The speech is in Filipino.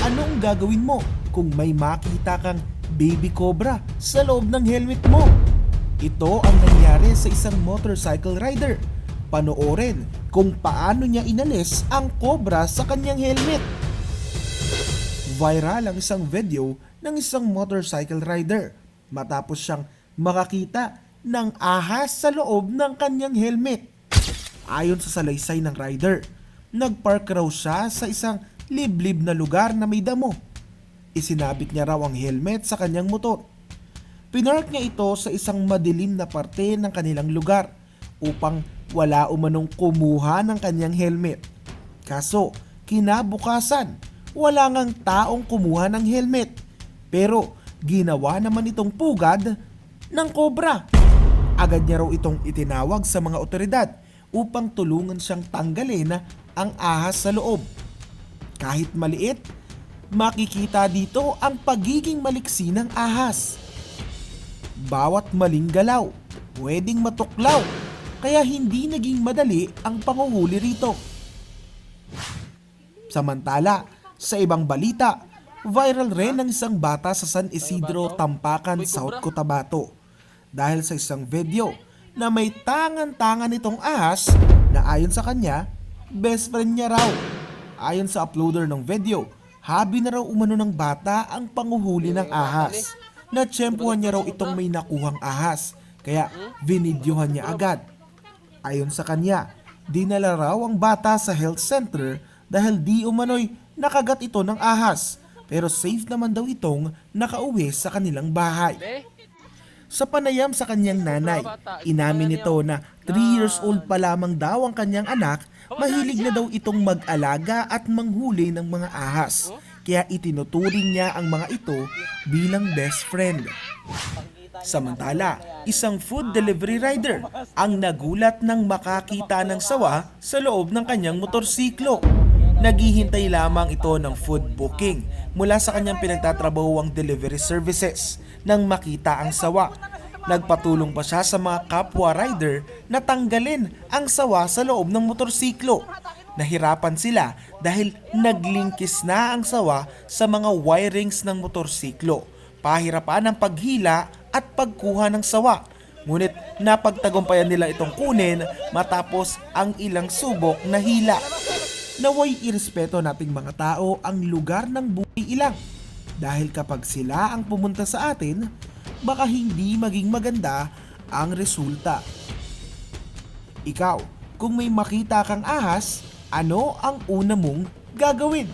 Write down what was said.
Anong gagawin mo kung may makita kang baby cobra sa loob ng helmet mo? Ito ang nangyari sa isang motorcycle rider. Panoorin kung paano niya inalis ang cobra sa kanyang helmet. Viral ang isang video ng isang motorcycle rider matapos siyang makakita ng ahas sa loob ng kanyang helmet. Ayon sa salaysay ng rider, nagpark raw siya sa isang liblib na lugar na may damo. Isinabit niya raw ang helmet sa kanyang motor. Pinark niya ito sa isang madilim na parte ng kanilang lugar upang wala umanong kumuha ng kanyang helmet. Kaso, kinabukasan, wala ngang taong kumuha ng helmet. Pero, ginawa naman itong pugad ng cobra. Agad niya raw itong itinawag sa mga otoridad upang tulungan siyang tanggalin ang ahas sa loob. Kahit maliit, makikita dito ang pagiging maliksi ng ahas. Bawat maling galaw, pwedeng matuklaw, kaya hindi naging madali ang panguhuli rito. Samantala, sa ibang balita, viral rin ang isang bata sa San Isidro, Tampakan, South Cotabato dahil sa isang video na may tangan-tangan nitong ahas na ayon sa kanya, best friend niya raw. Ayon sa uploader ng video, habi na raw umano ng bata ang panguhuli ng ahas. Natsyempuhan niya raw itong may nakuhang ahas, kaya vinidyohan niya agad. Ayon sa kanya, dinala raw ang bata sa health center dahil di umano'y nakagat ito ng ahas, pero safe naman daw itong nakauwi sa kanilang bahay. Sa panayam sa kanyang nanay, inamin nito na 3 years old pa lamang daw ang kanyang anak, mahilig na daw itong mag-alaga at manghuli ng mga ahas. Kaya itinuturing niya ang mga ito bilang best friend. Samantala, isang food delivery rider ang nagulat nang makakita ng sawa sa loob ng kanyang motorsiklo. Naghihintay lamang ito ng food booking mula sa kanyang pinagtatrabahuang delivery services nang makita ang sawa. Nagpatulong pa siya sa mga kapwa rider na tanggalin ang sawa sa loob ng motorsiklo. Nahirapan sila dahil naglingkis na ang sawa sa mga wirings ng motorsiklo. Pahirapan ang paghila at pagkuha ng sawa. Ngunit napagtagumpayan nila itong kunin matapos ang ilang subok na hila. Naway irespeto nating mga tao ang lugar ng buhay ilang. Dahil kapag sila ang pumunta sa atin, baka hindi maging maganda ang resulta. Ikaw, kung may makita kang ahas, ano ang una mong gagawin?